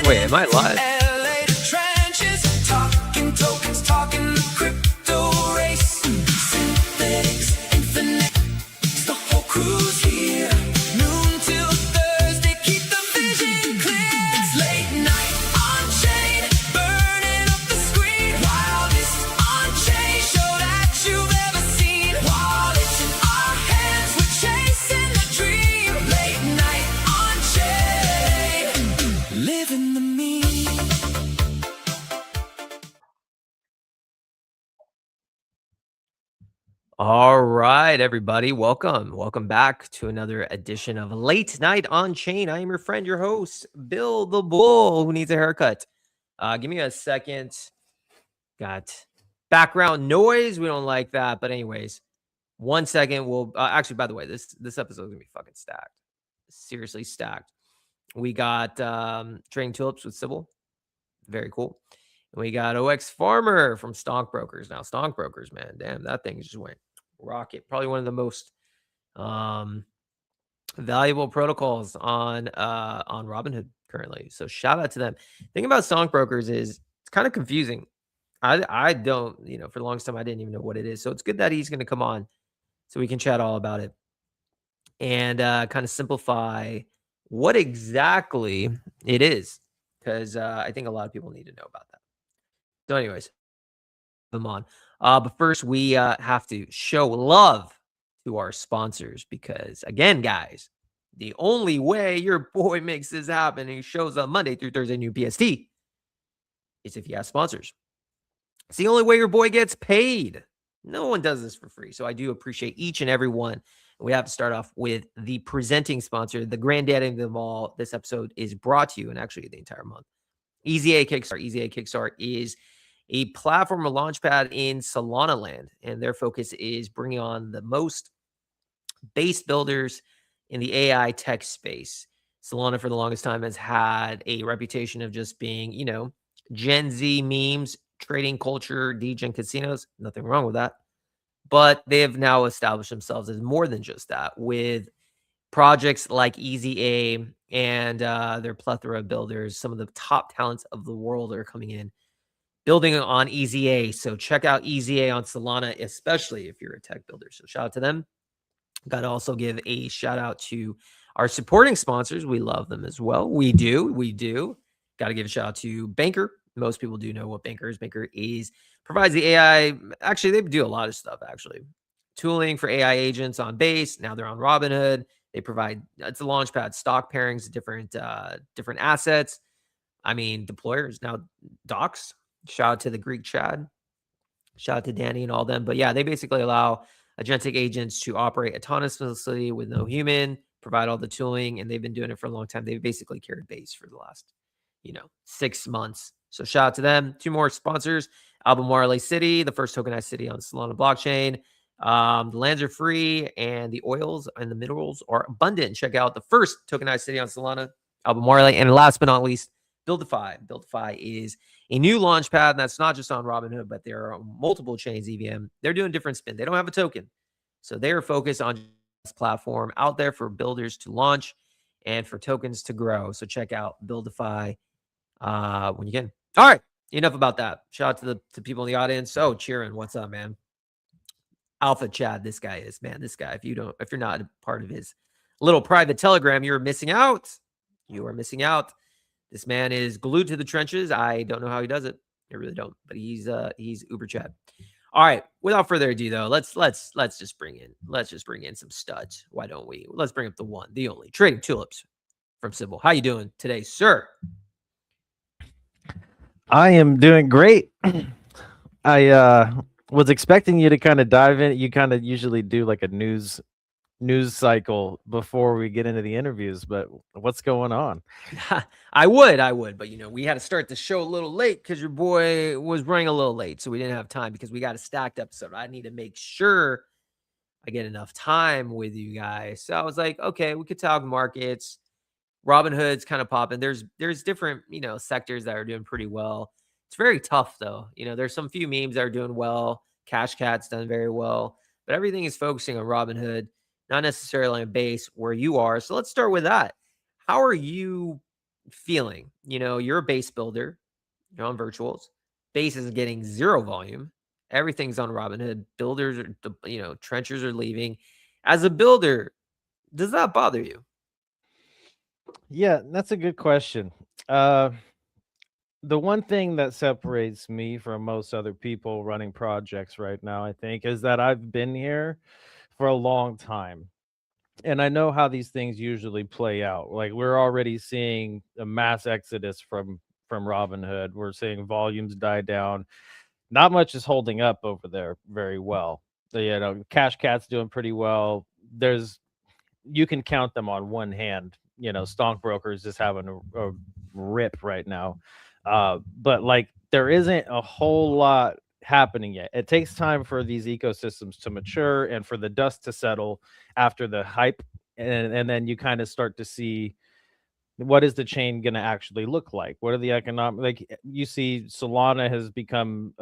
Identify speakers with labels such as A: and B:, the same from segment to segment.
A: Wait, am I live? All right, everybody. Welcome back to another edition of Late Night on Chain. I am your friend, your host, Bill the Bull, who needs a haircut. Give me a second. Got background noise. We don't like that. But anyways, 1 second. We'll actually, by the way, this episode is gonna be fucking stacked. Seriously stacked. We got trading tulips with Sybil. Very cool. And we got OX Farmer from STONKBROKERS. Now, STONKBROKERS, man, damn, that thing just went rocket. Probably one of the most valuable protocols on Robinhood currently. So shout out to them. Thing about STONKBROKERS is it's kind of confusing. I don't, for the longest time I didn't even know what it is. So it's good that he's going to come on so we can chat all about it and kind of simplify what exactly it is, because I think a lot of people need to know about that. So anyways, them on. But first, we have to show love to our sponsors because, again, guys, the only way your boy makes this happen and he shows up Monday through Thursday new PST is if you have sponsors. It's the only way your boy gets paid. No one does this for free. So I do appreciate each and every one. We have to start off with the presenting sponsor, the granddaddy of them all. This episode is brought to you, and actually the entire month, Easy A Kickstart. Easy A Kickstart is a platform, a launchpad in Solana land, and their focus is bringing on the most base builders in the AI tech space. Solana, for the longest time, has had a reputation of just being, Gen Z memes, trading culture, degen casinos. Nothing wrong with that. But they have now established themselves as more than just that, with projects like Easy A and their plethora of builders. Some of the top talents of the world are coming in, building on Easy A. So check out Easy A on Solana, especially if you're a tech builder. So shout out to them. Got to also give a shout out to our supporting sponsors. We love them as well. We do. Got to give a shout out to Banker. Most people do know what Banker is. Banker provides the AI. Actually, they do a lot of stuff, actually. Tooling for AI agents on Base. Now they're on Robinhood. They provide, it's a launchpad, stock pairings, different assets. I mean, deployers. Now, docs. Shout out to the Greek Chad. Shout out to Danny and all them. But yeah, they basically allow agentic agents to operate autonomously with no human, provide all the tooling, and they've been doing it for a long time. They've basically carried Base for the last, 6 months. So shout out to them. 2 more sponsors: Albemarle City, the first tokenized city on Solana blockchain. The lands are free, and the oils and the minerals are abundant. Check out the first tokenized city on Solana, Albemarle. And last but not least, Buildify. Buildify is a new launch pad, and that's not just on Robinhood, but there are multiple chains, EVM. They're doing different spin. They don't have a token. So they are focused on this platform out there for builders to launch and for tokens to grow. So check out Buildify when you can. All right, enough about that. Shout out to the people in the audience. Oh, Cheerin, what's up, man? Alpha Chad, this guy is, man. This guy, if you're not a part of his little private Telegram, you're missing out. You are missing out. This man is glued to the trenches. I don't know how he does it. I really don't. But he's uber Chad. All right. Without further ado, though, let's just bring in some studs. Why don't we? Let's bring up the one, the only, Trading Tulips from Sybil. How you doing today, sir?
B: I am doing great. I was expecting you to kind of dive in. You kind of usually do like a news cycle before we get into the interviews, but what's going on?
A: I would, but we had to start the show a little late because your boy was running a little late, so we didn't have time because we got a stacked episode. I need to make sure I get enough time with you guys. So I was like, okay, we could talk markets. Robinhood's kind of popping. There's different, sectors that are doing pretty well. It's very tough though. There's some few memes that are doing well. Cash Cat's done very well, but everything is focusing on Robinhood, not necessarily on Base where you are. So let's start with that. How are you feeling. You're a base builder, you're on virtuals. Base is getting zero volume. Everything's on Robinhood. Builders are, trenchers are leaving. As a builder, does that bother you?
B: Yeah, that's a good question. Uh, the one thing that separates me from most other people running projects right now, I think, is that I've been here for a long time. And I know how these things usually play out. Like we're already seeing a mass exodus from Robinhood. We're seeing volumes die down. Not much is holding up over there very well. Cash Cat's doing pretty well. There's You can count them on one hand. Stockbrokers just having a rip right now. But like there isn't a whole lot happening yet. It takes time for these ecosystems to mature and for the dust to settle after the hype. And then you kind of start to see what is the chain going to actually look like? What are the economic, like you see Solana has become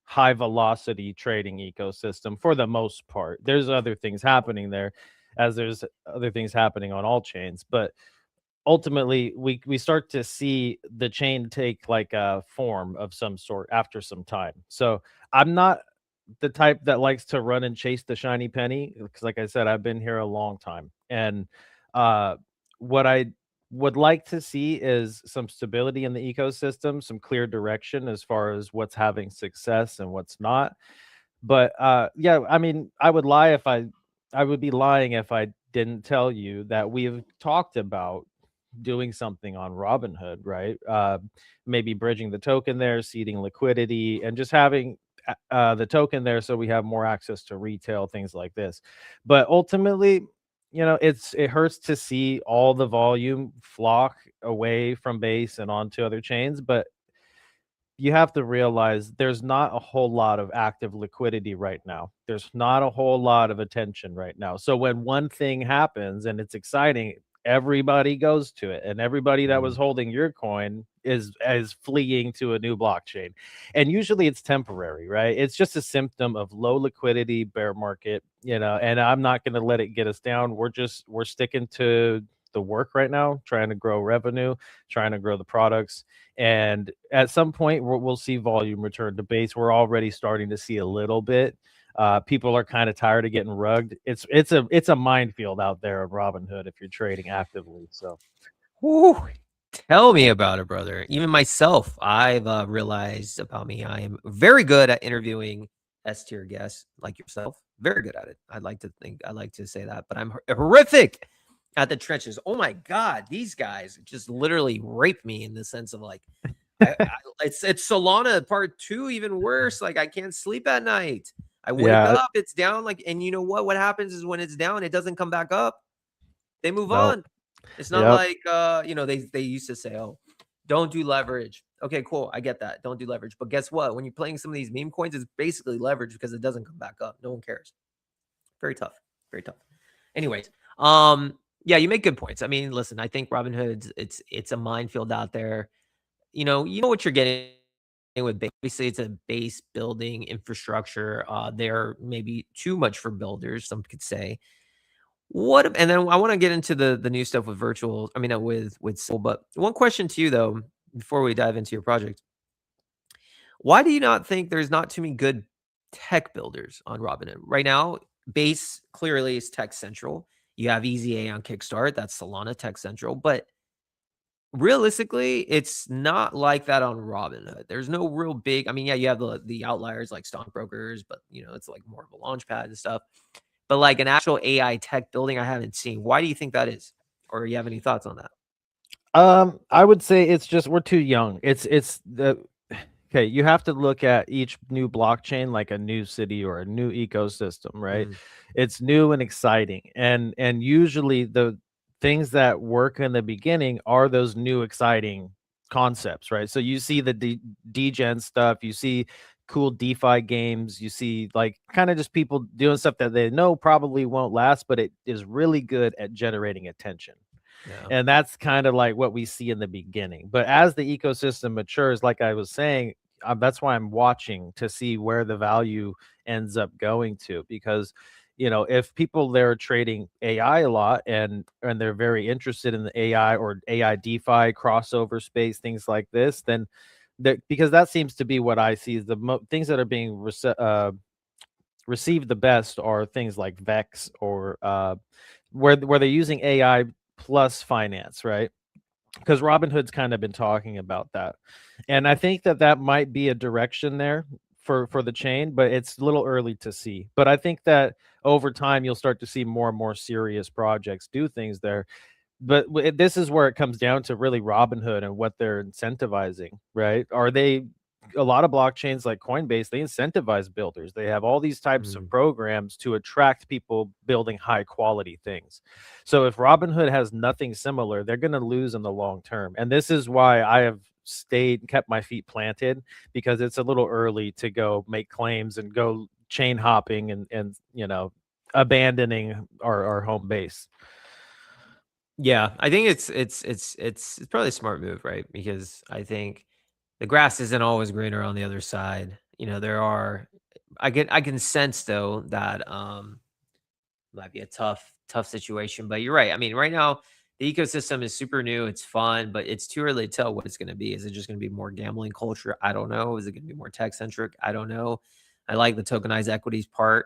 B: high velocity trading ecosystem for the most part. There's other things happening there, as there's other things happening on all chains, but ultimately we start to see the chain take like a form of some sort after some time. So I'm not the type that likes to run and chase the shiny penny, because like I said, I've been here a long time. And uh what I would like to see is some stability in the ecosystem, some clear direction as far as what's having success and what's not. But yeah, I mean, I would be lying if I didn't tell you that we've talked about doing something on Robinhood, right? Maybe bridging the token there, seeding liquidity, and just having the token there so we have more access to retail, things like this. But ultimately, it hurts to see all the volume flock away from base and onto other chains, but you have to realize there's not a whole lot of active liquidity right now. There's not a whole lot of attention right now. So when one thing happens and it's exciting, everybody goes to it, and everybody that was holding your coin is fleeing to a new blockchain. And usually it's temporary, right? It's just a symptom of low liquidity bear market, and I'm not going to let it get us down. We're sticking to the work right now, trying to grow revenue, trying to grow the products, and at some point we'll see volume return to base. We're already starting to see a little bit. People are kind of tired of getting rugged. It's a minefield out there on Robinhood if you're trading actively. So,
A: Whew. Tell me about it, brother. Even myself, I've realized about me, I am very good at interviewing S tier guests like yourself. Very good at it. I'd like to say that, but I'm horrific at the trenches. Oh my God, these guys just literally raped me in the sense of like, it's Solana part 2, even worse. Like I can't sleep at night. I wake
B: yeah,
A: up, it's down. Like, and you know what? What happens is when it's down, it doesn't come back up. They move
B: no,
A: on. It's not
B: yep,
A: like they used to say, "Oh, don't do leverage." Okay, cool. I get that. Don't do leverage. But guess what? When you're playing some of these meme coins, it's basically leverage because it doesn't come back up. No one cares. Very tough. Very tough. Anyways, yeah, you make good points. I mean, listen, I think Robinhood's it's a minefield out there. You know what you're getting with obviously it's a base building infrastructure. They're maybe too much for builders, some could say. And then I want to get into the new stuff with virtual. I mean, with Soul. But one question to you though, before we dive into your project, why do you not think there's not too many good tech builders on Robinhood right now? Base clearly is tech central. You have Easy A on Kickstart. That's Solana tech central. But realistically, it's not like that on Robinhood. There's no real big. I mean, yeah, you have the outliers like stockbrokers, but it's like more of a launch pad and stuff. But like an actual AI tech building, I haven't seen. Why do you think that is? Or you have any thoughts on that?
B: I would say it's just we're too young. It's the Okay, you have to look at each new blockchain like a new city or a new ecosystem, right?
A: Mm,
B: It's new and exciting. And usually the things that work in the beginning are those new exciting concepts, right? So you see the degen stuff, you see cool DeFi games, you see like kind of just people doing stuff that they know probably won't last, but it is really good at generating attention.
A: yeah.
B: And that's kind of like what we see in the beginning. But as the ecosystem matures, like I was saying, that's why I'm watching to see where the value ends up going to, because if people there are trading AI a lot and they're very interested in the AI or AI DeFi crossover space, things like this, then because that seems to be what I see is things that are being received the best are things like Vex or where they're using AI plus finance, right? Because Robinhood's kind of been talking about that, and I think that might be a direction there for the chain, but it's a little early to see. But I think that over time you'll start to see more and more serious projects do things there. But this is where it comes down to really Robinhood and what they're incentivizing, right? Are they a lot of blockchains like Coinbase, they incentivize builders. They have all these types of
A: Mm.
B: programs to attract people building high quality things. So if Robinhood has nothing similar, they're going to lose in the long term. And this is why I have kept my feet planted, because it's a little early to go make claims and go chain hopping and abandoning our home base.
A: Yeah, I think it's probably a smart move, right? Because I think the grass isn't always greener on the other side. There are I can sense though that might be a tough situation, but you're right. I mean, right now the ecosystem is super new. It's fun, but it's too early to tell what it's going to be. Is it just going to be more gambling culture? I don't know. Is it going to be more tech centric? I don't know. I like the tokenized equities part,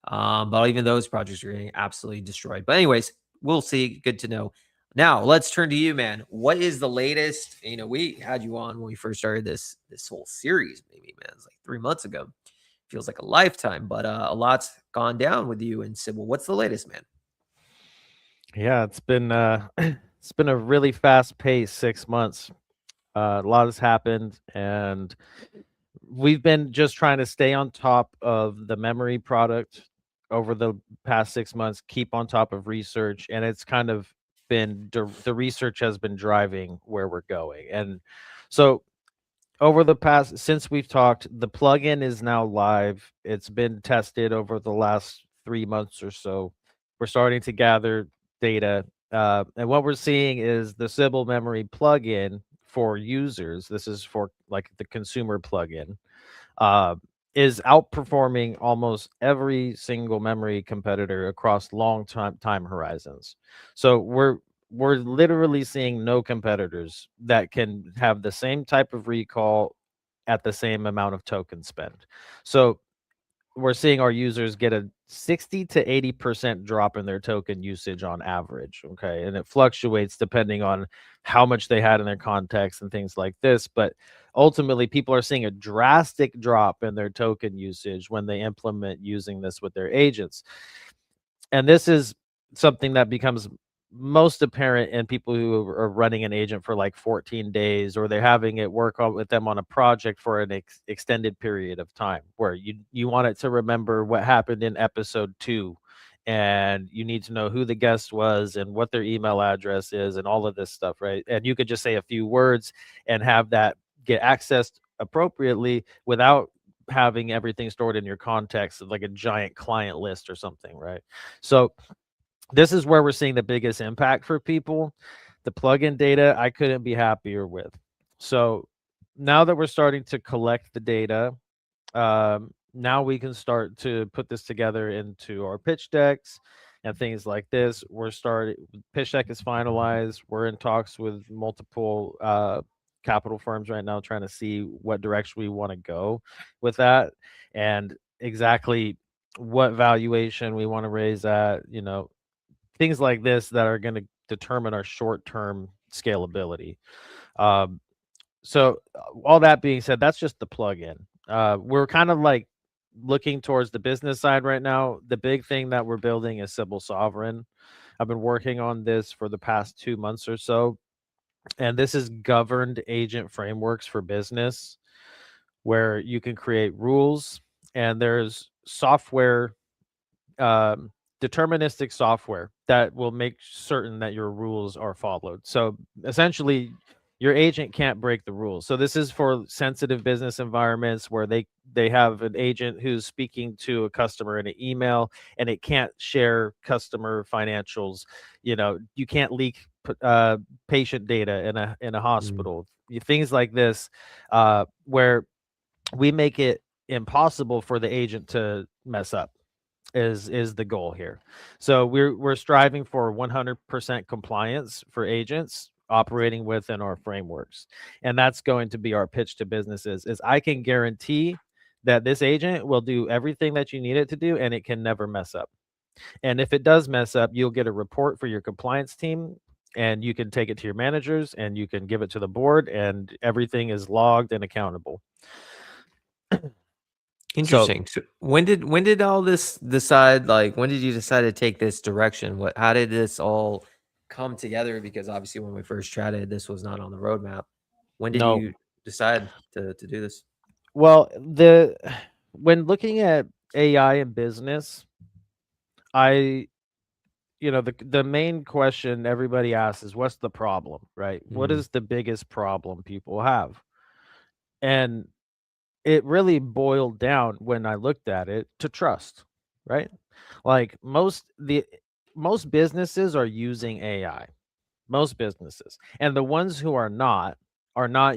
A: but even those projects are getting absolutely destroyed. But anyways, we'll see. Good to know. Now let's turn to you, man. What is the latest? We had you on when we first started this whole series. Maybe, man, it's like 3 months ago. Feels like a lifetime, but a lot's gone down with you and Sybil. What's the latest, man?
B: Yeah, it's been it's been a really fast paced 6 months. A lot has happened, and we've been just trying to stay on top of the memory product over the past 6 months, keep on top of research, and it's kind of been the research has been driving where we're going. And so over the past since we've talked, the plugin is now live. It's been tested over the last 3 months or so. We're starting to gather data, and what we're seeing is the Sybil memory plugin for users. This is for like the consumer plugin, uh, is outperforming almost every single memory competitor across long time horizons. So we're literally seeing no competitors that can have the same type of recall at the same amount of token spend. So we're seeing our users get a 60 to 80% drop in their token usage on average. Okay. And it fluctuates depending on how much they had in their context and things like this. But ultimately, people are seeing a drastic drop in their token usage when they implement using this with their agents. And this is something that becomes most apparent in people who are running an agent for like 14 days, or they're having it work with them on a project for an extended period of time, where you want it to remember what happened in episode 2, and you need to know who the guest was and what their email address is and all of this stuff, right? And you could just say a few words and have that get accessed appropriately without having everything stored in your context of like a giant client list or something, right? So this is where we're seeing the biggest impact for people. The plugin data, I couldn't be happier with. So now that we're starting to collect the data, now we can start to put this together into our pitch decks and things like this. Pitch deck is finalized. We're in talks with multiple capital firms right now, trying to see what direction we want to go with that, and exactly what valuation we want to raise at, things like this that are going to determine our short-term scalability. Um, so all that being said, that's just the plugin. We're kind of like looking towards the business side right now. The big thing that we're building is Sybil Sovereign. I've been working on this for the past 2 months or so, and this is governed agent frameworks for business, where you can create rules, and there's software, um, deterministic software that will make certain that your rules are followed. So essentially, your agent can't break the rules. So this is for sensitive business environments where they have an agent who's speaking to a customer in an email, and it can't share customer financials. You can't leak patient data in a
A: Mm.
B: hospital. Things like this, where we make it impossible for the agent to mess up. is the goal here. So we're striving for 100% compliance for agents operating within our frameworks. And that's going to be our pitch to businesses is I can guarantee that this agent will do everything that you need it to do and it can never mess up. And if it does mess up, you'll get a report for your compliance team and you can take it to your managers and you can give it to the board and everything is logged and accountable. So
A: Interesting. So when did all this decide? Like, when did you decide to take this direction? How did this all come together? Because obviously, when we first chatted, this was not on the roadmap. When did
B: no,
A: you decide to do this?
B: well, the when looking at AI in business, I the main question everybody asks is what's the problem, right? What
A: Mhm.
B: is the biggest problem people have? And it really boiled down when I looked at it to trust, right? Like most businesses are using AI. Most businesses. And the ones who are not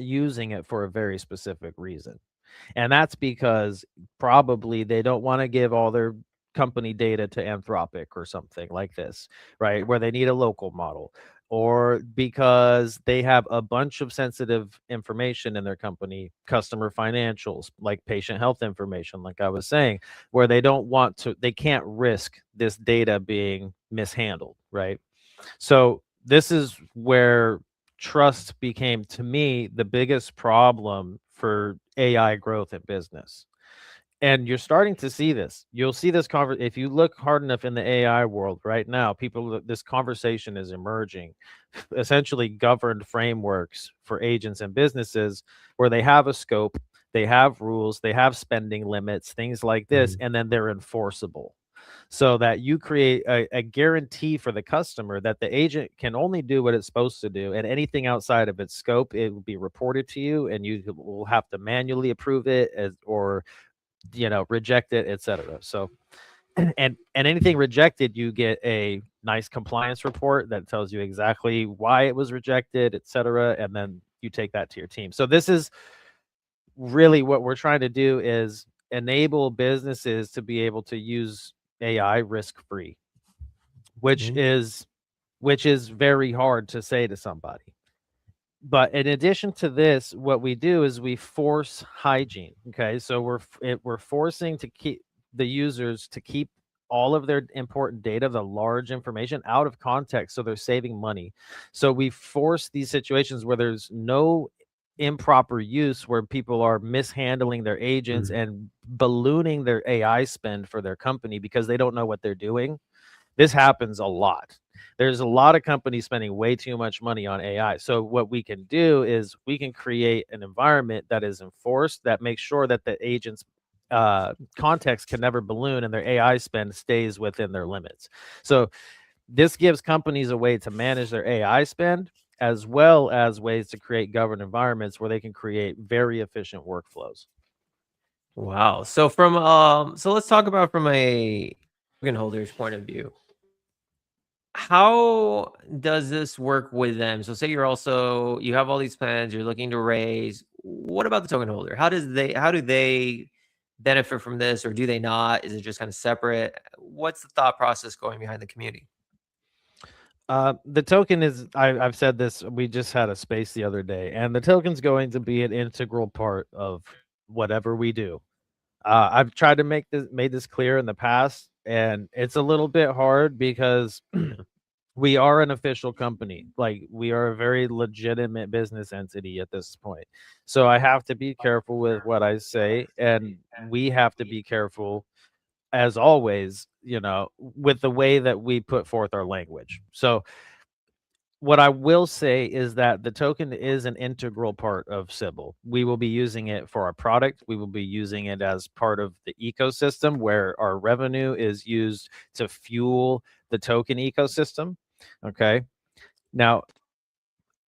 B: using it for a very specific reason. And that's because probably they don't want to give all their company data to Anthropic or something like this, right? Where they need a local model, or because they have a bunch of sensitive information in their company, customer financials, like patient health information, like I was saying, where they can't risk this data being mishandled, right? So this is where trust became, to me, the biggest problem for AI growth in business. And you're starting to see this. You'll see this if you look hard enough in the AI world right now, this conversation is emerging. Essentially governed frameworks for agents and businesses where they have a scope, they have rules, they have spending limits, things like this,
A: Mhm.
B: and then they're enforceable so that you create a guarantee for the customer that the agent can only do what it's supposed to do, and anything outside of its scope, it will be reported to you, and you will have to manually approve it or reject it, etc. So, and anything rejected, you get a nice compliance report that tells you exactly why it was rejected, etc. And then you take that to your team. So this is really what we're trying to do is enable businesses to be able to use AI risk free, which
A: Mhm.
B: is very hard to say to somebody. But in addition to this, what we do is we force hygiene. Okay, so we're forcing to keep the users to keep all of their important data, the large information, out of context, so they're saving money. So we force these situations where there's no improper use, where people are mishandling their agents
A: Mhm.
B: and ballooning their AI spend for their company because they don't know what they're doing. This happens a lot. There's a lot of companies spending way too much money on AI. So what we can do is we can create an environment that is enforced, that makes sure that the agents context can never balloon and their AI spend stays within their limits. So this gives companies a way to manage their AI spend, as well as ways to create governed environments where they can create very efficient workflows.
A: Wow. So let's talk about from a token holder's point of view. How does this work with them? So say you have all these plans, you're looking to raise. What about the token holder? How do they benefit from this, or do they not? Is it just kind of separate? What's the thought process going behind the community?
B: The token is, I've said this, we just had a space the other day, and the token's going to be an integral part of whatever we do. I've tried to made this clear in the past, and it's a little bit hard because
A: Yeah.
B: we are an official company. Like, we are a very legitimate business entity at this point. So I have to be careful with what I say, and we have to be careful, as always, with the way that we put forth our language. So what I will say is that the token is an integral part of Sybil. We will be using it for our product. We will be using it as part of the ecosystem where our revenue is used to fuel the token ecosystem. Okay. Now,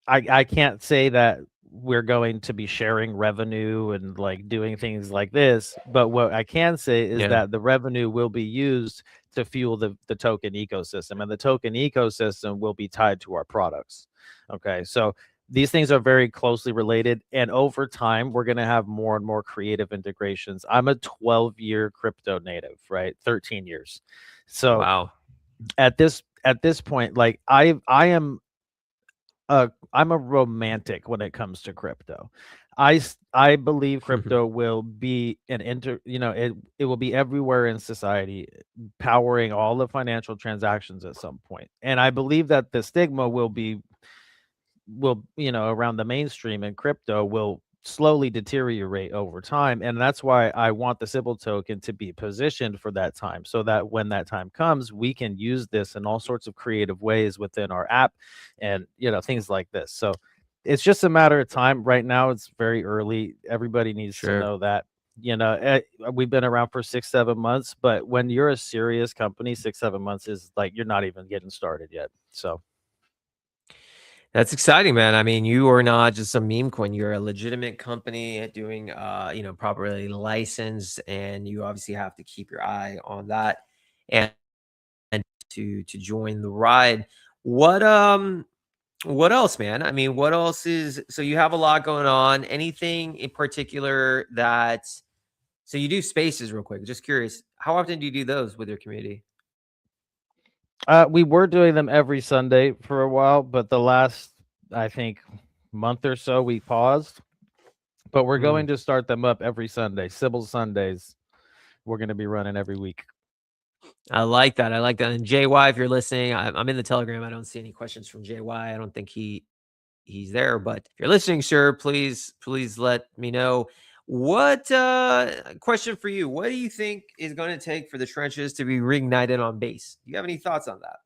B: I can't say that we're going to be sharing revenue and like doing things like this, but what I can say is
A: Yeah.
B: that the revenue will be used to fuel the token ecosystem, and the token ecosystem will be tied to our products. Okay, so these things are very closely related, and over time we're going to have more and more creative integrations. I'm a 12-year crypto native, right? 13 years. So
A: Wow.
B: at this point, like I'm a romantic when it comes to crypto. I believe crypto will be it will be everywhere in society, powering all the financial transactions at some point. And I believe that the stigma will around the mainstream and crypto will slowly deteriorate over time, and that's why I want the Sybil token to be positioned for that time, so that when that time comes, we can use this in all sorts of creative ways within our app, and things like this. So it's just a matter of time. Right now it's very early. Everybody needs to
A: Sure.
B: know that we've been around for 6-7 months, but when you're a serious company, 6-7 months is like you're not even getting started yet. So
A: That's exciting, man. I mean, you are not just a meme coin. You're a legitimate company doing, properly licensed, and you obviously have to keep your eye on that and to join the ride. What what else, man? I mean, what else is so you have a lot going on. Anything in particular that so you do spaces real quick. Just curious, how often do you do those with your community?
B: we were doing them every Sunday for a while, but the last, I think, month or so, we paused. But we're
A: Mm.
B: going to start them up every Sunday. Sybil Sundays, we're going to be running every week.
A: I like that. I like that. And JY, if you're listening, I'm in the Telegram. I don't see any questions from JY. I don't think he's there. But if you're listening, sir, please let me know. What question for you? What do you think is going to take for the trenches to be reignited on base? Do you have any thoughts on that?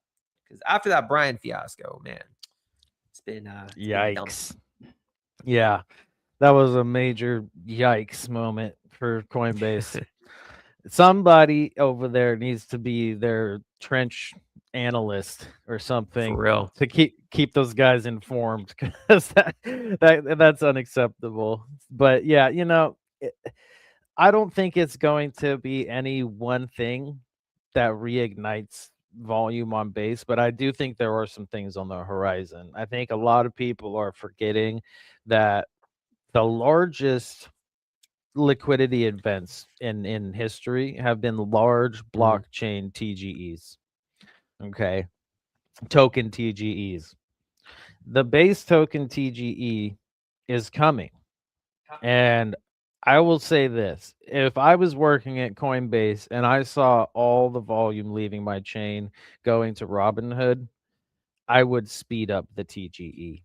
A: Because after that Brian fiasco, man, it's been dumb.
B: Yikes. Yeah, that was a major yikes moment for Coinbase. Somebody over there needs to be their trench analyst or
A: For
B: something
A: real.
B: to keep those guys informed, because that's unacceptable. But yeah, I don't think it's going to be any one thing that reignites volume on base, but I do think there are some things on the horizon. I think a lot of people are forgetting that the largest liquidity events in history have been large
A: Mm.
B: blockchain TGEs. Okay, token TGEs. The base token TGE is coming. And I will say this, if I was working at Coinbase and I saw all the volume leaving my chain going to Robinhood, I would speed up the TGE.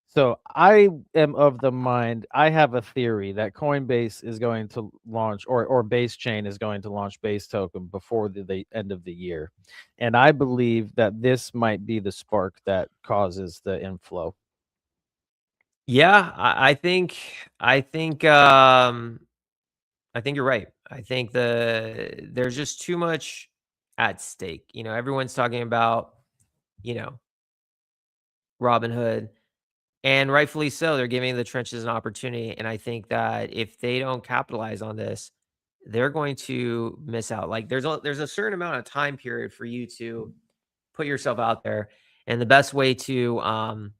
B: So I am of the mind, I have a theory that Coinbase is going to launch, or Base Chain is going to launch Base Token before the end of the year. And I believe that this might be the spark that causes the inflow.
A: Yeah, I think you're right. I think there's just too much at stake. Everyone's talking about, you know, Robinhood, and rightfully so. They're giving the trenches an opportunity. And I think that if they don't capitalize on this, they're going to miss out. Like there's a certain amount of time period for you to put yourself out there. And the best way to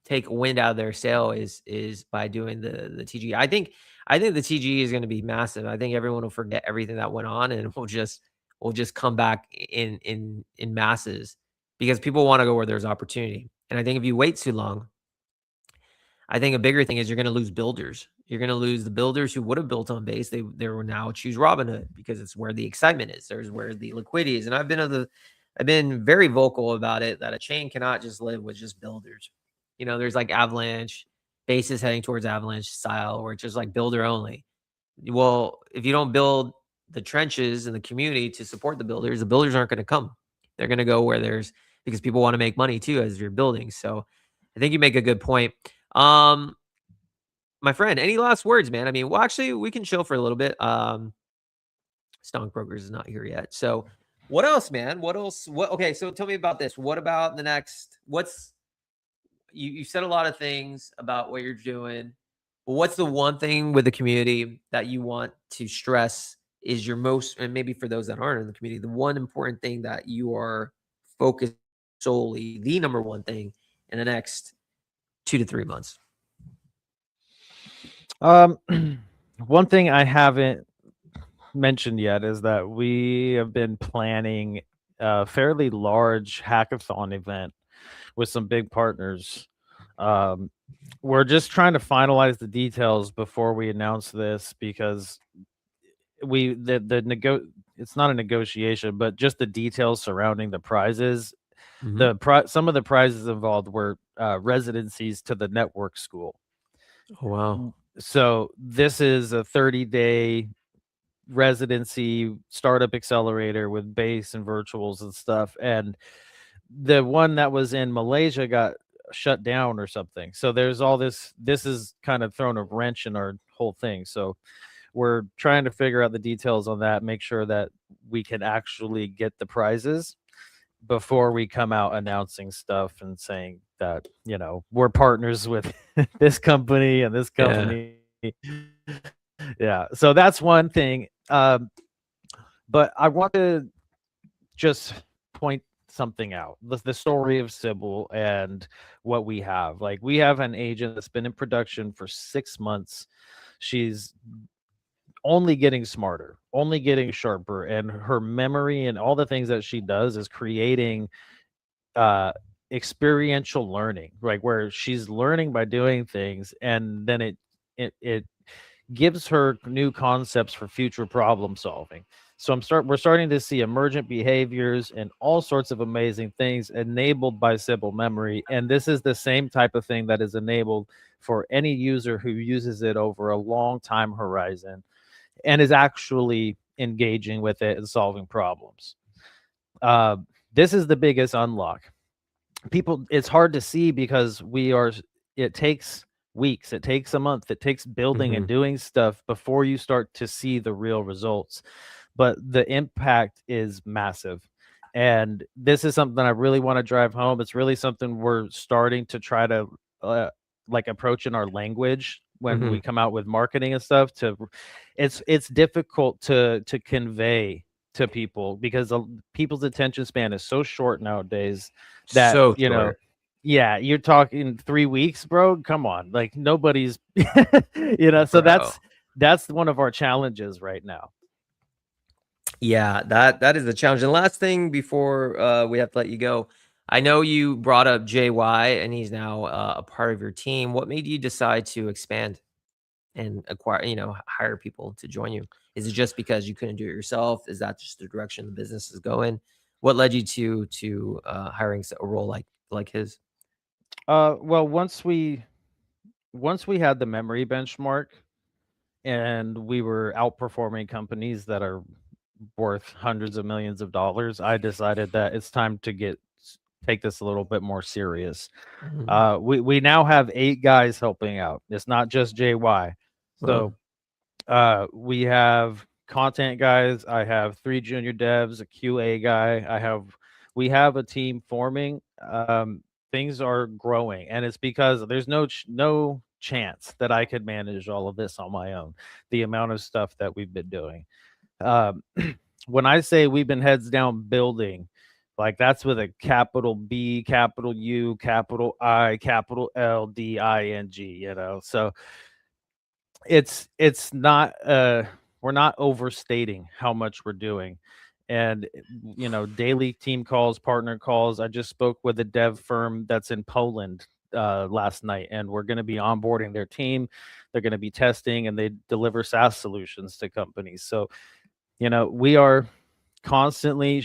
A: take wind out of their sail is by doing the TG. I think the TG is going to be massive. I think everyone will forget everything that went on, and we'll just come back in masses because people want to go where there's opportunity. And I think if you wait too long, I think a bigger thing is you're going to lose builders. You're going to lose the builders who would have built on base. They will now choose Robinhood because it's where the excitement is. There's where the liquidity is. And I've been very vocal about it that a chain cannot just live with just builders. There's like Avalanche, bases heading towards Avalanche style, where it's just like builder only. Well, if you don't build the trenches in the community to support the builders aren't going to come. They're going to go where there's because people want to make money too as you're building. So I think you make a good point. Um, my friend, any last words, man? I mean, well, actually, we can chill for a little bit. Stonkbrokers is not here yet. So, what else, man? What else? What? Okay, so tell me about this. What about the next? What's you said a lot of things about what you're doing. But what's the one thing with the community that you want to stress is your most, and maybe for those that aren't in the community, the one important thing that you are focused solely, the number one thing in the next 2 to 3 months?
B: Um, one thing I haven't mentioned yet is that we have been planning a fairly large hackathon event with some big partners. Um, we're just trying to finalize the details before we announce this because it's not a negotiation, but just the details surrounding the prizes.
A: Hmm.
B: Some of the prizes involved were residencies to the network school.
A: Oh, wow.
B: So this is a 30-day residency startup accelerator with base and virtuals and stuff. And the one that was in Malaysia got shut down or something. So there's all this is kind of thrown a wrench in our whole thing. So we're trying to figure out the details on that, make sure that we can actually get the prizes before we come out announcing stuff and saying that, we're partners with this company and this
A: Yeah.
B: company. Yeah. So that's one thing. But I want to just point something out, the story of Sybil and what we have. Like, we have an agent that's been in production for 6 months. She's only getting smarter, only getting sharper, and her memory and all the things that she does is creating uh experiential learning, like where she's learning by doing things, and then it gives her new concepts for future problem solving. So we're starting to see emergent behaviors and all sorts of amazing things enabled by Sybil memory. And this is the same type of thing that is enabled for any user who uses it over a long time horizon and is actually engaging with it and solving problems. Uh, this is the biggest unlock. It's hard to see because it takes weeks, it takes a month, it takes building and
A: Hmm.
B: doing stuff before you start to see the real results. But the impact is massive. And this is something I really want to drive home. It's really something we're starting to try to uh, like approach in our language when
A: Hmm.
B: we come out with marketing and stuff. It's difficult to convey to people because people's attention span is so short nowadays that,
A: So short,
B: yeah, you're talking 3 weeks, bro. Come on, like nobody's, So
A: bro.
B: that's one of our challenges right now.
A: Yeah, that is the challenge. And last thing before we have to let you go, I know you brought up JY, and he's now a part of your team. What made you decide to expand and acquire, hire people to join you? Is it just because you couldn't do it yourself? Is that just the direction the business is going? What led you to hiring a role like his?
B: Well, once we had the memory benchmark and we were outperforming companies that are worth hundreds of millions of dollars, I decided that it's time to take this a little bit more serious.
A: Mhm.
B: We now have 8 guys helping out. It's not just JY.
A: Well,
B: So we have content guys. I have 3 junior devs, a QA guy. We have a team forming. Things are growing, and it's because there's no chance that I could manage all of this on my own. The amount of stuff that we've been doing. Um, when I say we've been heads down building, like that's with a capital B, capital U, capital I, capital LDING. So it's not we're not overstating how much we're doing. And daily team calls, partner calls. I just spoke with a dev firm that's in Poland last night, and we're going to be onboarding their team. They're going to be testing, and they deliver SaaS solutions to companies. So we are constantly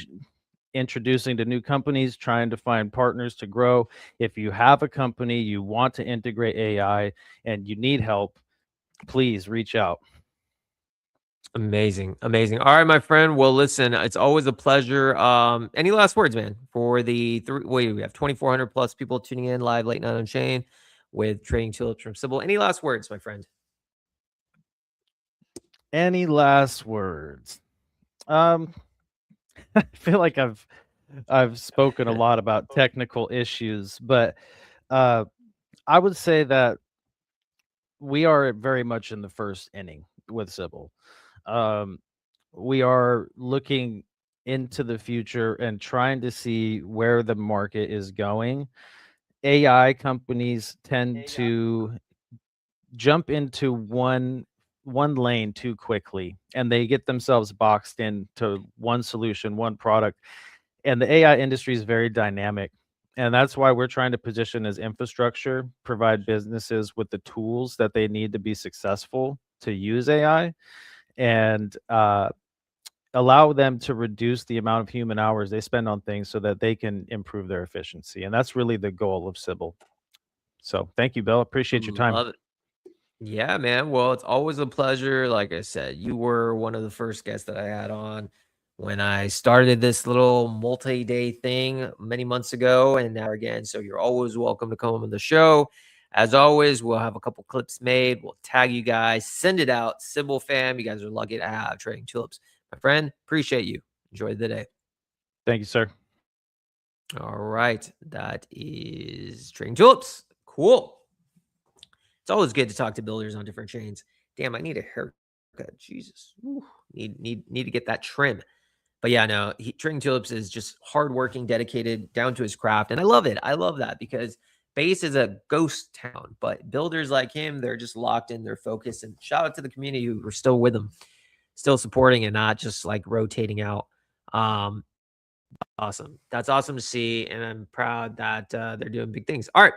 B: introducing to new companies, trying to find partners to grow. If you have a company, you want to integrate AI and you need help, please reach out.
A: amazing, amazing. All right, my friend. Well, listen, it's always a pleasure. Any last words, man? For the three, wait, we have 2,400 plus people tuning in live late night on Chain with trading tulips from Sybil. Any last words, my friend?
B: Any last words? Um, I feel like I've spoken a lot about technical issues, but uh, I would say that we are very much in the first inning with Sybil. Um, we are looking into the future and trying to see where the market is going. AI companies tend to jump into one lane too quickly, and they get themselves boxed into one solution, one product. And the AI industry is very dynamic. And that's why we're trying to position as infrastructure, provide businesses with the tools that they need to be successful to use AI, and allow them to reduce the amount of human hours they spend on things so that they can improve their efficiency. And that's really the goal of Sybil. So thank you, Bill. Appreciate your time.
A: Love it. Yeah, man. Well, it's always a pleasure. Like I said, you were one of the first guests that I had on when I started this little multi-day thing many months ago, and now again. So you're always welcome to come on the show. As always, we'll have a couple clips made. We'll tag you guys, send it out. Sybil fam, you guys are lucky to have Trading Tulips. My friend, appreciate you. Enjoy the day.
B: Thank you, sir.
A: All right. That is Trading Tulips. Cool. It's always good to talk to builders on different chains. Damn, I need a haircut. Jesus. Ooh, need to get that trim. But yeah, no, Trading Tulips is just hardworking, dedicated, down to his craft. And I love it. I love that because base is a ghost town. But builders like him, they're just locked in, their focus. And shout out to the community who are still with him, still supporting and not just like rotating out. Awesome. That's awesome to see. And I'm proud that they're doing big things. All right.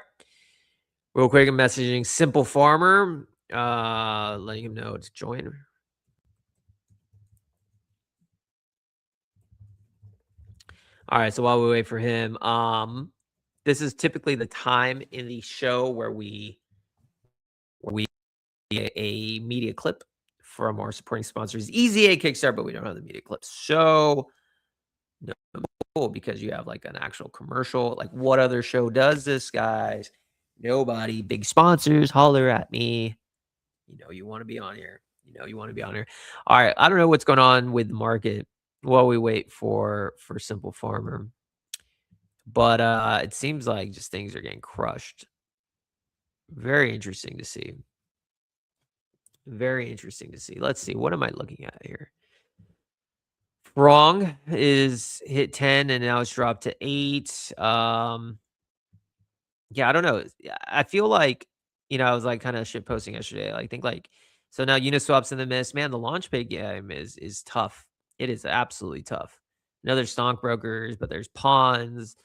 A: Real quick, I'm messaging Simple Farmer, letting him know to join. All right, so while we wait for him, this is typically the time in the show where we a media clip from our supporting sponsors, Easy A Kickstart, but we don't have the media clips. So no, because you have like an actual commercial. Like, what other show does this, guys? Nobody. Big sponsors, holler at me. You know you want to be on here. You want to be on here. All right, I don't know what's going on with the market while we wait for Simple Farmer, but it seems like just things are getting crushed. Very interesting to see. Very interesting to see. Let's see. What am I looking at here? Wrong is hit 10 and now it's dropped to 8. Yeah, I don't know. I feel like, I was like kind of shit posting yesterday. I think like so now Uniswap's in the mist. Man, the launch pay game is tough. It is absolutely tough. There's stockbrokers, but there's pawns.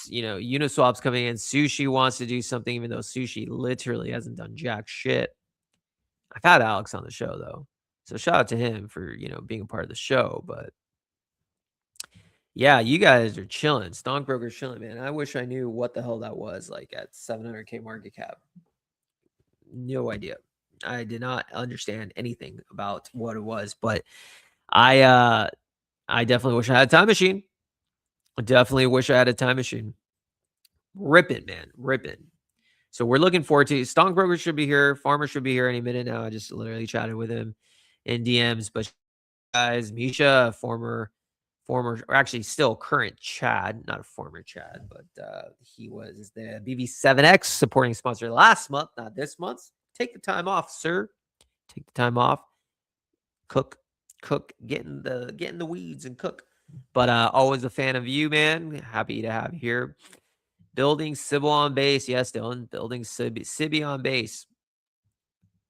A: Uniswap's coming in. Sushi wants to do something, even though Sushi literally hasn't done jack shit. I've had Alex on the show though. So shout out to him for, being a part of the show. But yeah, you guys are chilling. Stockbrokers chilling, man. I wish I knew what the hell that was like at 700K market cap. No idea. I did not understand anything about what it was, but I definitely wish I had a time machine. I definitely wish I had a time machine. Ripping, man. Ripping. So we're looking forward to Stockbroker should be here. Farmer should be here any minute now. I just literally chatted with him in DMs. But guys, Misha, former, or actually still current Chad, not a former Chad, but he was the BB7X supporting sponsor last month, not this month. Take the time off, sir. Take the time off. Cook, get in the weeds and cook. But always a fan of you, man. Happy to have you here. Building Sybil on base. Yes, Dylan. Building Sibby on base.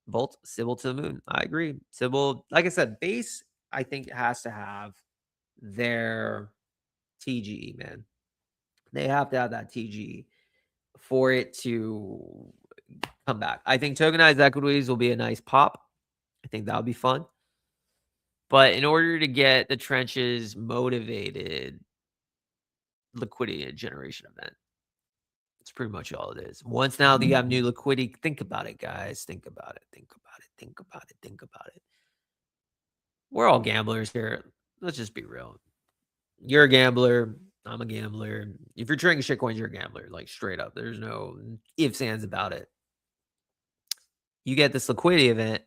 A: Bolt Sybil to the moon. I agree. Sybil, like I said, base, I think has to have their TGE, man. They have to have that TGE for it to come back. I think tokenized equities will be a nice pop. I think that'll be fun. But in order to get the trenches motivated, liquidity generation event. That's pretty much all it is. Once now that you have new liquidity, think about it, guys. Think about it. Think about it. Think about it. Think about it. We're all gamblers here. Let's just be real. You're a gambler. I'm a gambler. If you're trading shitcoins, you're a gambler. Like straight up. There's no ifs, ands about it. You get this liquidity event.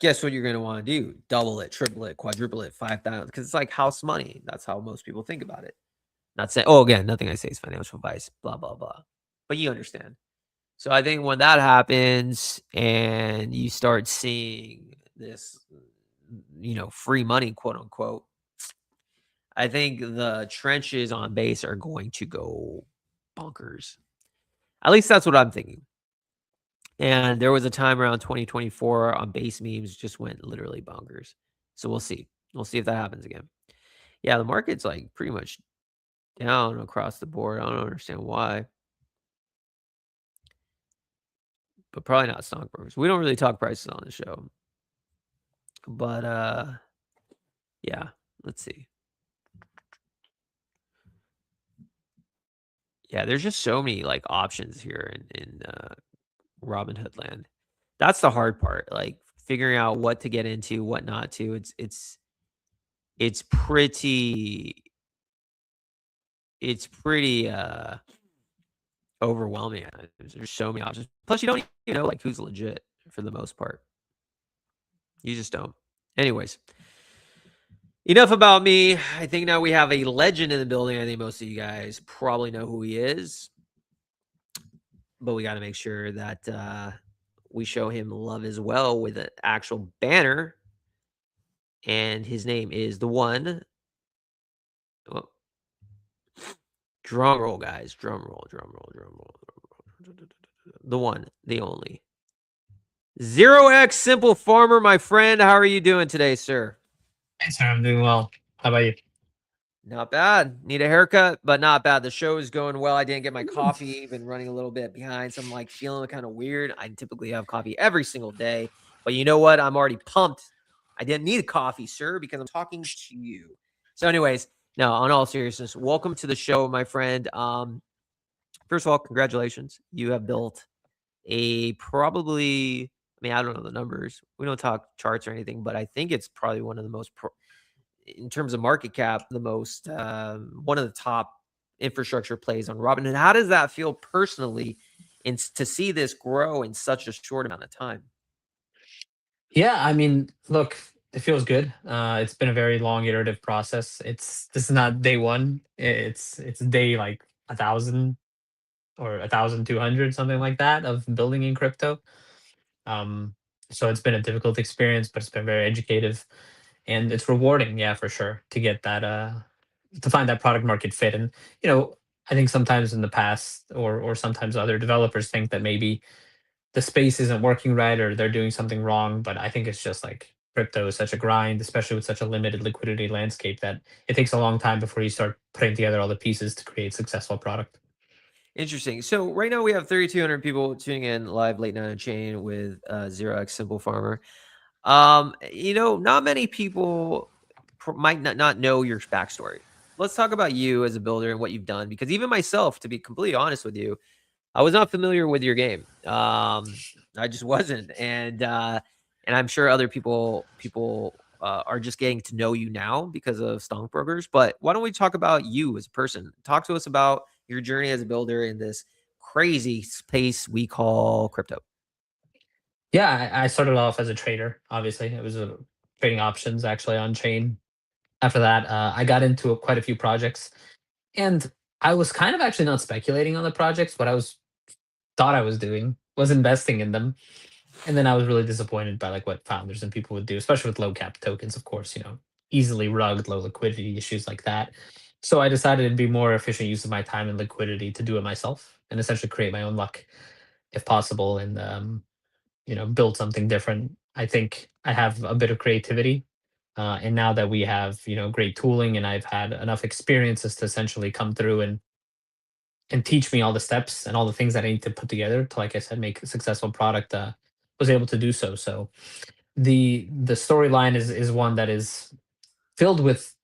A: Guess what you're going to want to do? Double it, triple it, quadruple it, 5,000. Because it's like house money. That's how most people think about it. Not saying, again, nothing I say is financial advice, blah, blah, blah. But you understand. So I think when that happens and you start seeing this, free money, quote unquote, I think the trenches on base are going to go bonkers. At least that's what I'm thinking. And there was a time around 2024 on base memes just went literally bonkers. So we'll see. We'll see if that happens again. Yeah, the market's like pretty much down across the board. I don't understand why, but probably not stockbrokers. We don't really talk prices on the show. But yeah, let's see. Yeah, there's just so many like options here in Robinhood land. That's the hard part, like figuring out what to get into, what not to. It's pretty it's pretty overwhelming. There's so many options. Plus, you don't even know like who's legit for the most part. You just don't. Anyways, enough about me. I think now we have a legend in the building. I think most of you guys probably know who he is, but we got to make sure that we show him love as well with an actual banner. And his name is the one. Oh, drum roll, guys. Drum roll, drum roll, drum roll, drum roll. The one, the only. 0x Simple Farmer, my friend. How are you doing today, sir?
C: Hey, sir, I'm doing well. How about you?
A: Not bad. Need a haircut, but not bad. The show is going well. I didn't get my coffee, been running a little bit behind. So I'm like feeling kind of weird. I typically have coffee every single day, but you know what? I'm already pumped. I didn't need coffee, sir, because I'm talking to you. So, anyways, no, on all seriousness, welcome to the show, my friend. First of all, congratulations. You have built a probably, I mean, I don't know the numbers. We don't talk charts or anything, but I think it's probably one of the most in terms of market cap, the most one of the top infrastructure plays on Robinhood. How does that feel personally, and to see this grow in such a short amount of time?
C: Yeah, I mean, look, it feels good. It's been a very long iterative process. This is not day one. It's day like 1,000 or 1,200, something like that, of building in crypto. Um, so it's been a difficult experience, but it's been very educative and it's rewarding. Yeah, for sure, to get that to find that product market fit. And you know, I think sometimes in the past, or sometimes other developers think that maybe the space isn't working right or they're doing something wrong. But I think it's just like crypto is such a grind, especially with such a limited liquidity landscape, that it takes a long time before you start putting together all the pieces to create successful product.
A: Interesting. So right now we have 3,200 people tuning in live late night on chain with 0x Simple Farmer. Not many people might not know your backstory. Let's talk about you as a builder and what you've done, because even myself, to be completely honest with you, I was not familiar with your game. I just wasn't, and I'm sure other people are just getting to know you now because of Stonkbrokers. But why don't we talk about you as a person? Talk to us about your journey as a builder in this crazy space we call crypto.
C: Yeah, I started off as a trader. Obviously, it was trading options actually on chain. After that, I got into quite a few projects, and I was kind of actually not speculating on the projects. What I was thought I was doing was investing in them. And then I was really disappointed by like what founders and people would do, especially with low cap tokens, of course, easily rugged, low liquidity issues like that. So I decided it'd be more efficient use of my time and liquidity to do it myself and essentially create my own luck if possible, and build something different. I think I have a bit of creativity. And now that we have, great tooling and I've had enough experiences to essentially come through and teach me all the steps and all the things that I need to put together to, like I said, make a successful product, was able to do so. So the storyline is one that is filled with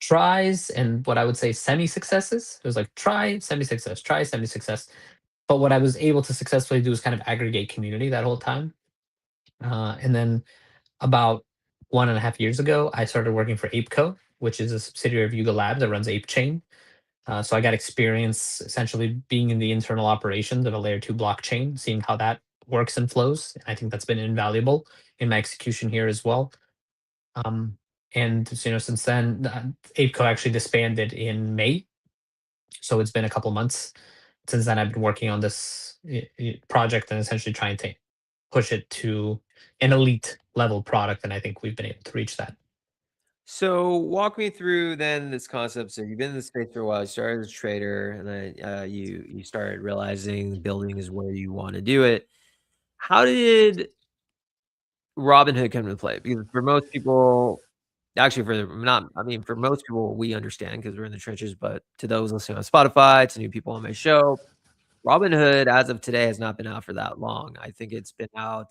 C: tries and what I would say semi successes. It was like try, semi success. But what I was able to successfully do is kind of aggregate community that whole time. And then about 1.5 years ago, I started working for ApeCo, which is a subsidiary of Yuga Labs that runs ApeChain. So I got experience essentially being in the internal operations of a layer 2 blockchain, seeing how that works and flows. I think that's been invaluable in my execution here as well. Um, and since then, ApeCo actually disbanded in May, so it's been a couple months since then. I've been working on this project and essentially trying to push it to an elite level product, and I think we've been able to reach that.
A: So walk me through then this concept. So you've been in the space for a while. You started as a trader, and then you started realizing building is where you want to do it. How did Robinhood come into play? Because for most people, actually, for most people, we understand because we're in the trenches. But to those listening on Spotify, to new people on my show, Robinhood, as of today, has not been out for that long. I think it's been out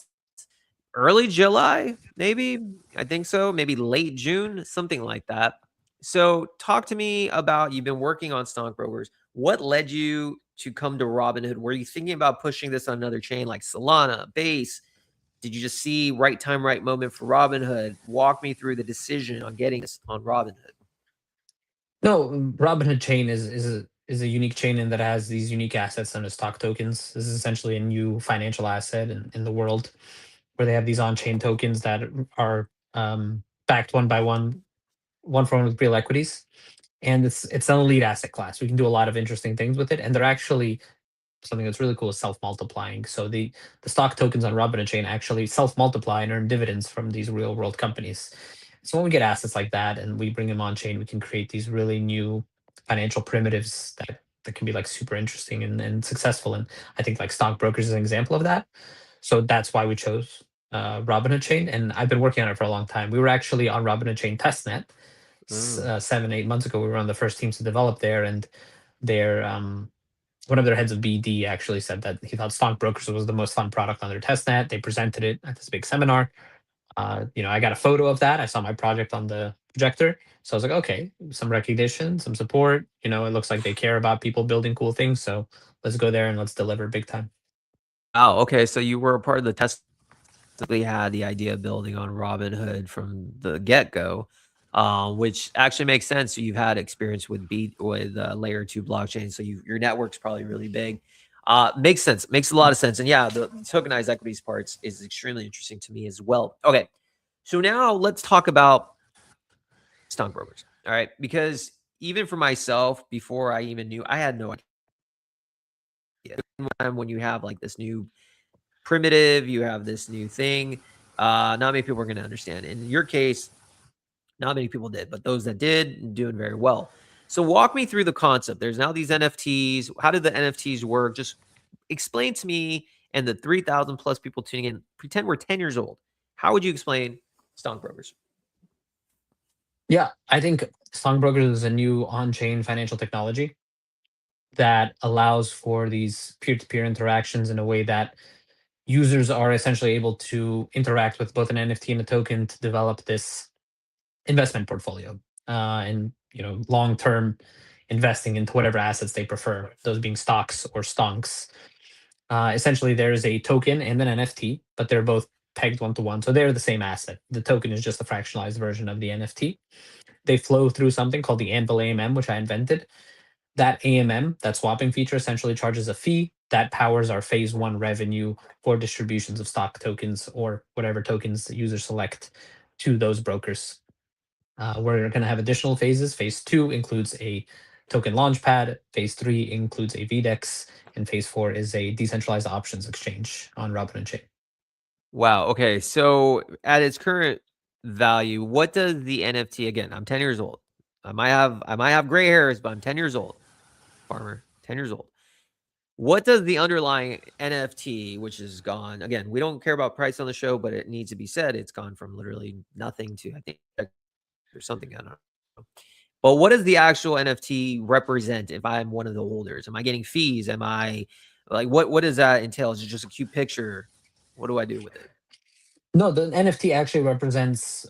A: early July, maybe. I think so. Maybe late June, something like that. So, talk to me about you've been working on stockbrokers. What led you to come to Robinhood? Were you thinking about pushing this on another chain like Solana, Base? Did you just see right time, right moment for Robinhood? Walk me through the decision on getting this on Robinhood.
C: No, Robinhood chain is a unique chain in that it has these unique assets known as stock tokens. This is essentially a new financial asset in the world where they have these on-chain tokens that are backed one by one for one with real equities, and it's an elite asset class. We can do a lot of interesting things with it, and they're actually something that's really cool is self-multiplying. So the stock tokens on Robinhood chain actually self-multiply and earn dividends from these real world companies. So when we get assets like that and we bring them on chain, we can create these really new financial primitives that can be like super interesting and successful. And I think like stockbrokers is an example of that. So that's why we chose Robinhood chain. And I've been working on it for a long time. We were actually on Robinhood chain testnet
A: Mm.
C: 7, 8 months ago. We were on the first teams to develop there, and their one of their heads of BD actually said that he thought stockbrokers was the most fun product on their testnet. They presented it at this big seminar. I got a photo of that. I saw my project on the projector. So I was like, okay, some recognition, some support. It looks like they care about people building cool things. So let's go there and let's deliver big time.
A: Wow. Okay. So you were a part of the test. Basically had the idea of building on Robinhood from the get-go, which actually makes sense. So you've had experience with layer 2 blockchain, so your network's probably really big. Makes sense. Makes a lot of sense. And yeah, the tokenized equities parts is extremely interesting to me as well. Okay. So now let's talk about stockbrokers. All right. Because even for myself, before I even knew, I had no idea. When you have like this new primitive, you have this new thing. Not many people are going to understand. In your case, not many people did, but those that did, doing very well. So walk me through the concept. There's now these NFTs. How did the NFTs work? Just explain to me and the 3,000 plus people tuning in. Pretend we're 10 years old. How would you explain stockbrokers?
C: Yeah, I think stockbrokers is a new on-chain financial technology that allows for these peer-to-peer interactions in a way that users are essentially able to interact with both an NFT and a token to develop this investment portfolio and long-term investing into whatever assets they prefer, those being stocks or stonks. Essentially, there is a token and an NFT, but they're both pegged one to one, so they're the same asset. The token is just a fractionalized version of the NFT. They flow through something called the Anvil AMM, which I invented. That AMM, that swapping feature, essentially charges a fee that powers our phase one revenue for distributions of stock tokens or whatever tokens the users select to those brokers. We're going to have additional phases. Phase two includes a token launchpad. Phase three includes a VDEX. And phase four is a decentralized options exchange on Robinhood Chain.
A: Wow. Okay. So at its current value, what does the NFT again? I'm 10 years old. I might have gray hairs, but I'm 10 years old. Farmer, 10 years old. What does the underlying NFT, which is gone again, we don't care about price on the show, but it needs to be said, it's gone from literally nothing to I think or something. I don't know. But what does the actual NFT represent if I'm one of the holders? Am I getting fees? Am I like what does that entail? Is it just a cute picture? What do I do with it?
C: No, the NFT actually represents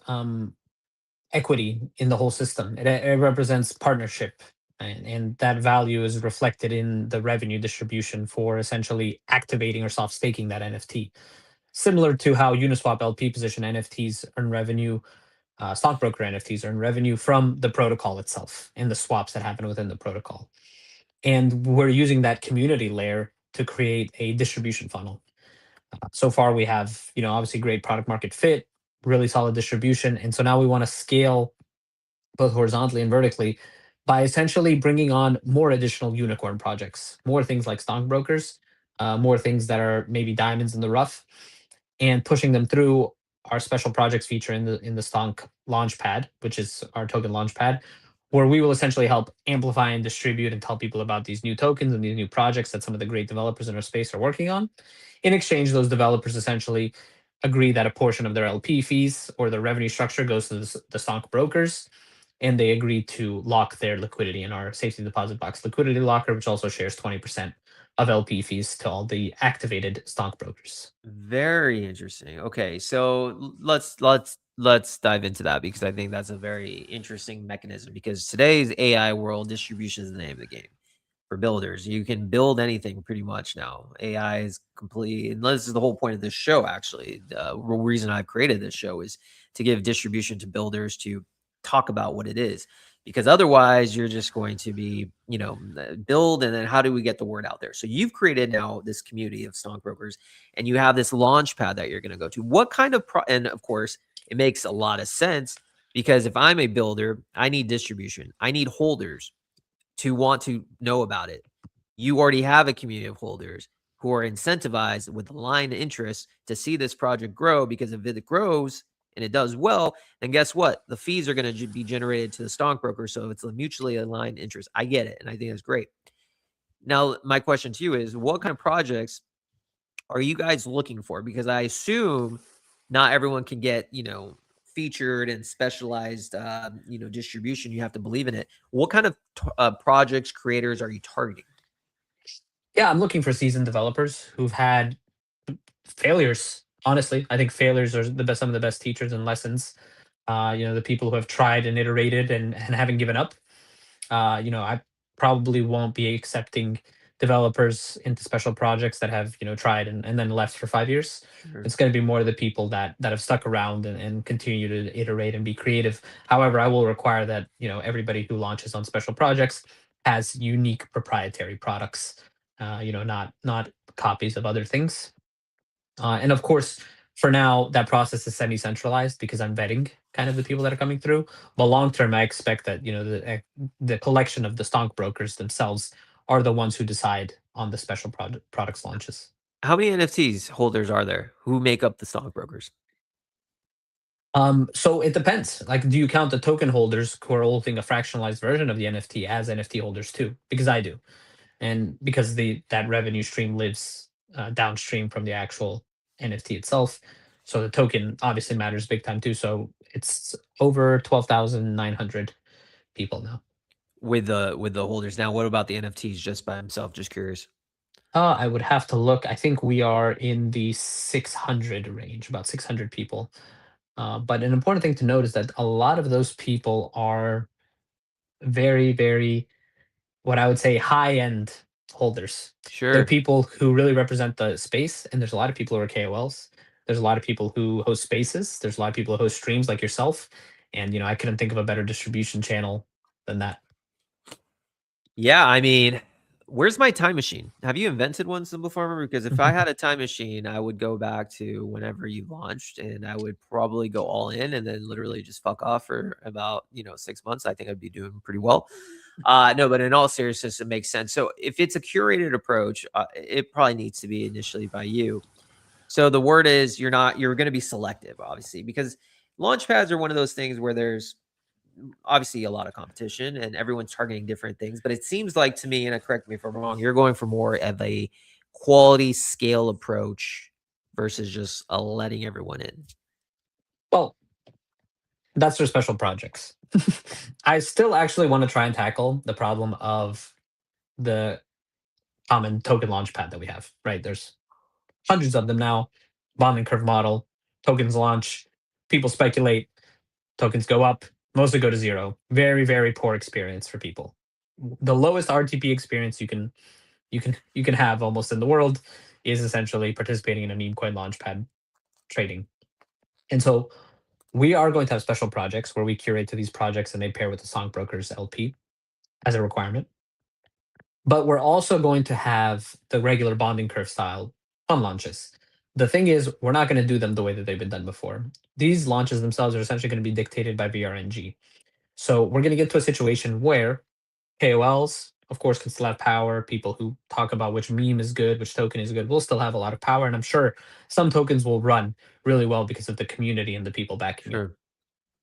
C: equity in the whole system. It represents partnership, and that value is reflected in the revenue distribution for essentially activating or soft staking that NFT. Similar to how Uniswap LP position NFTs earn revenue, stockbroker NFTs earn revenue from the protocol itself and the swaps that happen within the protocol. And we're using that community layer to create a distribution funnel. So far, we have obviously great product market fit, really solid distribution, and so now we want to scale both horizontally and vertically by essentially bringing on more additional unicorn projects, more things like stockbrokers, more things that are maybe diamonds in the rough, and pushing them through our special projects feature in the Stonk Launchpad, which is our token launchpad, where we will essentially help amplify and distribute and tell people about these new tokens and these new projects that some of the great developers in our space are working on. In exchange, those developers essentially agree that a portion of their LP fees or their revenue structure goes to the Stonk brokers, and they agree to lock their liquidity in our safety deposit box liquidity locker, which also shares 20% of LP fees to all the activated stockbrokers.
A: Very interesting. Okay, so let's dive into that because I think that's a very interesting mechanism because today's AI world, distribution is the name of the game for builders. You can build anything pretty much now. AI is complete, and this is the whole point of this show. Actually, the reason I've created this show is to give distribution to builders to talk about what it is, because otherwise you're just going to be, build and then how do we get the word out there? So you've created now this community of stockbrokers, and you have this launch pad that you're going to go to. What kind of and of course, it makes a lot of sense because if I'm a builder, I need distribution. I need holders to want to know about it. You already have a community of holders who are incentivized with aligned interests to see this project grow, because if it grows and it does well, then guess what? The fees are going to be generated to the stockbroker. So it's a mutually aligned interest. I get it. And I think that's great. Now, my question to you is, what kind of projects are you guys looking for? Because I assume not everyone can get, featured and specialized, distribution. You have to believe in it. What kind of projects, creators are you targeting?
C: Yeah, I'm looking for seasoned developers who've had failures. Honestly, I think failures are some of the best teachers and lessons. The people who have tried and iterated and haven't given up. I probably won't be accepting developers into special projects that have, tried and then left for 5 years.
A: Sure.
C: It's going to be more the people that have stuck around and continue to iterate and be creative. However, I will require that, everybody who launches on special projects has unique proprietary products, not copies of other things. And of course, for now, that process is semi-centralized because I'm vetting kind of the people that are coming through. But long term, I expect that the collection of the stock brokers themselves are the ones who decide on the special products launches.
A: How many NFTs holders are there who make up the stockbrokers?
C: So it depends. Like, do you count the token holders who are holding a fractionalized version of the NFT as NFT holders too? Because I do, and because that revenue stream lives downstream from the actual NFT itself. So the token obviously matters big time too. So it's over 12,900 people now.
A: With the holders. Now, what about the NFTs just by himself? Just curious.
C: I would have to look. I think we are in the 600 range, about 600 people. But an important thing to note is that a lot of those people are very, very, what I would say, high end holders. They're
A: Sure.
C: people who really represent the space, and there's a lot of people who are KOLs. There's a lot of people who host spaces. There's a lot of people who host streams like yourself, and I couldn't think of a better distribution channel than that.
A: Yeah, I mean, where's my time machine? Have you invented one, Simple Farmer? Because if I had a time machine, I would go back to whenever you launched, and I would probably go all in and then literally just fuck off for about 6 months. I think I'd be doing pretty well. No, but in all seriousness, it makes sense. So if it's a curated approach, it probably needs to be initially by you. So the word is you're going to be selective, obviously, because launch pads are one of those things where there's obviously a lot of competition and everyone's targeting different things. But it seems like to me, and correct me if I'm wrong, you're going for more of a quality scale approach versus just letting everyone in.
C: Well, that's for special projects. I still actually want to try and tackle the problem of the common token launchpad that we have, right? There's hundreds of them now. Bonding curve model, tokens launch, people speculate, tokens go up, mostly go to zero. Very, very poor experience for people. The lowest RTP experience you can have almost in the world is essentially participating in a meme coin launchpad trading. And so we are going to have special projects where we curate to these projects and they pair with the stockbrokers LP as a requirement. But we're also going to have the regular bonding curve style fund launches. The thing is, we're not going to do them the way that they've been done before. These launches themselves are essentially going to be dictated by VRNG. So we're going to get to a situation where KOLs of course, can still have power. People who talk about which meme is good, which token is good, will still have a lot of power. And I'm sure some tokens will run really well because of the community and the people backing it.
A: Sure.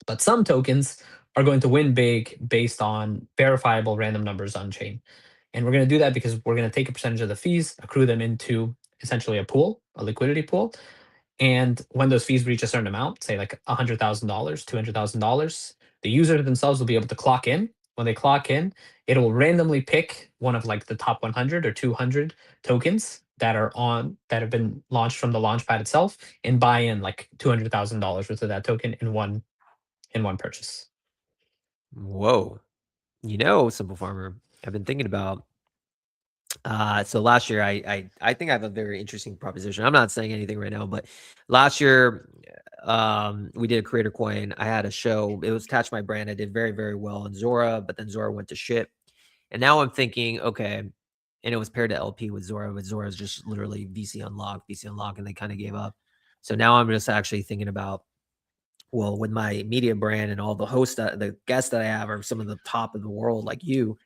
C: But some tokens are going to win big based on verifiable random numbers on chain. And we're going to do that because we're going to take a percentage of the fees, accrue them into essentially a pool, a liquidity pool. And when those fees reach a certain amount, say like $100,000, $200,000, the user themselves will be able to clock in. When they clock in, it will randomly pick one of like the top 100 or 200 tokens that have been launched from the launchpad itself, and buy in like $200,000 worth of that token in one purchase.
A: Whoa. Simple Farmer, I've been thinking about. So last year, I think I have a very interesting proposition. I'm not saying anything right now, but last year, we did a creator coin. I had a show. It was attached to my brand. I did very, very well in Zora, but then Zora went to shit. And now I'm thinking, okay, and it was paired to LP with Zora, but Zora is just literally VC unlock, and they kind of gave up. So now I'm just actually thinking about, well, with my media brand and all the hosts, the guests that I have are some of the top of the world, like you.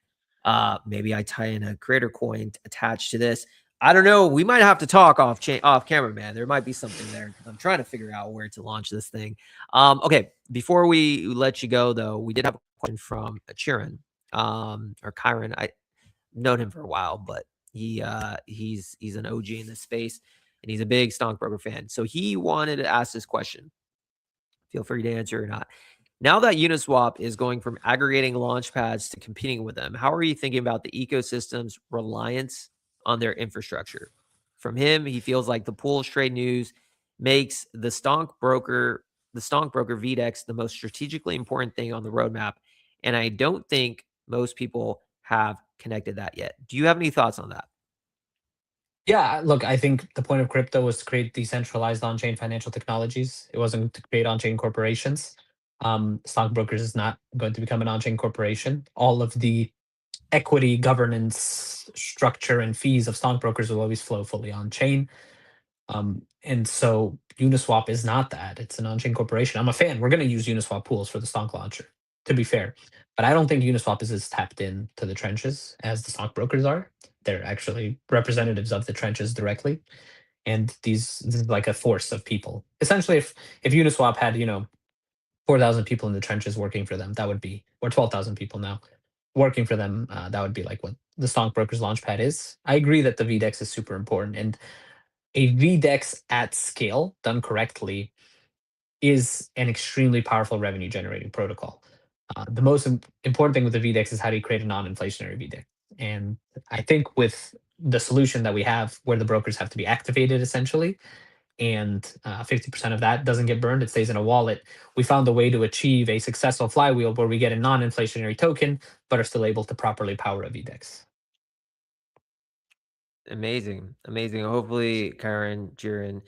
A: Maybe I tie in a creator coin attached to this. I don't know. We might have to talk off camera, man. There might be something there because I'm trying to figure out where to launch this thing. Okay. Before we let you go, though, we did have a question from Chiran, or Kyron. I known him for a while, but he's an OG in this space, and he's a big stockbroker fan. So he wanted to ask this question. Feel free to answer or not. Now that Uniswap is going from aggregating launch pads to competing with them, how are you thinking about the ecosystem's reliance on their infrastructure? From him, he feels like the pool's trade news makes the stockbroker VDEX the most strategically important thing on the roadmap, and I don't think most people have connected that yet. Do you have any thoughts on that?
C: Yeah, look, I think the point of crypto was to create decentralized on-chain financial technologies. It wasn't to create on-chain corporations. Stockbrokers is not going to become an on-chain corporation. All of the equity governance structure and fees of stockbrokers will always flow fully on-chain. And so Uniswap is not that. It's an on-chain corporation. I'm a fan. We're going to use Uniswap pools for the stonk launcher, to be fair. But I don't think Uniswap is as tapped in to the trenches as the stockbrokers are. They're actually representatives of the trenches directly. And this is like a force of people. Essentially, if Uniswap had, 4,000 people in the trenches working for them, that would be, or 12,000 people now working for them, that would be like what the stockbrokers launchpad is. I agree that the VDEX is super important. And a VDEX at scale, done correctly, is an extremely powerful revenue generating protocol. The most important thing with the VDEX is how do you create a non-inflationary VDEX? And I think with the solution that we have, where the brokers have to be activated essentially, and 50% of that doesn't get burned, it stays in a wallet. We found a way to achieve a successful flywheel where we get a non-inflationary token, but are still able to properly power a VDEX.
A: Amazing, amazing. Hopefully, Karen, Jiren,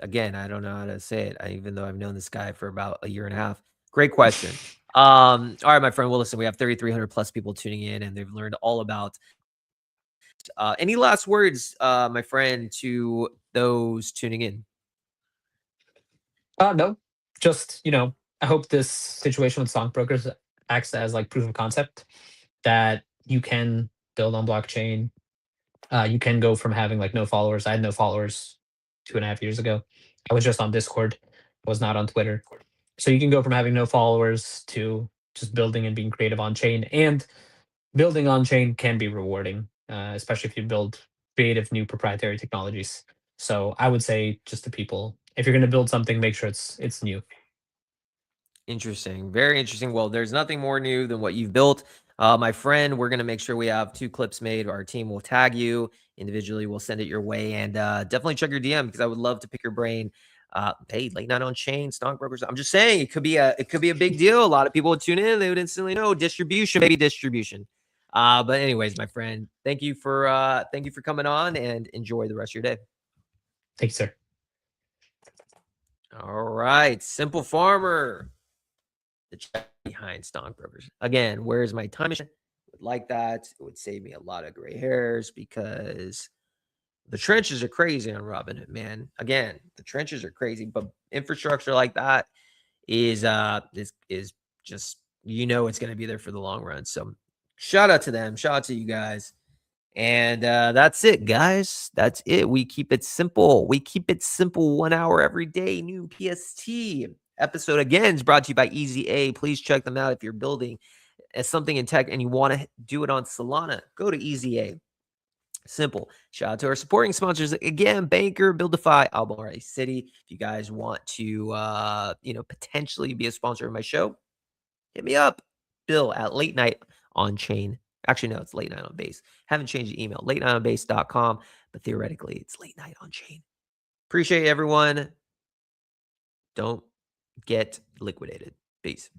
A: again, I don't know how to say it. Even though I've known this guy for about a year and a half. Great question. All right, my friend. Well, listen, we have 3,300 plus people tuning in, and they've learned all about. Any last words, my friend, to those tuning in?
C: No, just, I hope this situation with stockbrokers acts as like proof of concept that you can build on blockchain. You can go from having like no followers. I had no followers 2.5 years ago. I was just on Discord, was not on Twitter. So you can go from having no followers to just building and being creative on chain. And building on chain can be rewarding, especially if you build creative new proprietary technologies. So I would say just to people, if you're going to build something, make sure it's new.
A: Interesting. Very interesting. Well, there's nothing more new than what you've built. My friend, we're going to make sure we have 2 clips made. Our team will tag you individually. We'll send it your way, and definitely check your DM because I would love to pick your brain. Hey, late night on chain, stockbrokers. I'm just saying it could be a big deal. A lot of people would tune in. They would instantly know distribution, maybe distribution. But anyways, my friend, thank you for coming on, and enjoy the rest of your day.
C: Thank you, sir.
A: All right, Simple Farmer, the chat behind stockbrokers. Again, where's my time machine? Would like that. It would save me a lot of gray hairs because the trenches are crazy on Robinhood, man. Again, the trenches are crazy, but infrastructure like that is just it's going to be there for the long run. So Shout out to them. Shout out to you guys. And that's it, guys. That's it. We keep it simple. We keep it simple 1 hour every day. New PST episode again is brought to you by Easy A. Please check them out if you're building something in tech and you want to do it on Solana. Go to Easy A. Simple. Shout out to our supporting sponsors again: Banker, Buildify, Albemarle City. If you guys want to, potentially be a sponsor of my show, hit me up, Bill at Late Night on Chain. Actually, no, it's Late Night on Base. Haven't changed the email, latenightonbase.com, but theoretically, it's Late Night on Chain. Appreciate everyone. Don't get liquidated. Peace.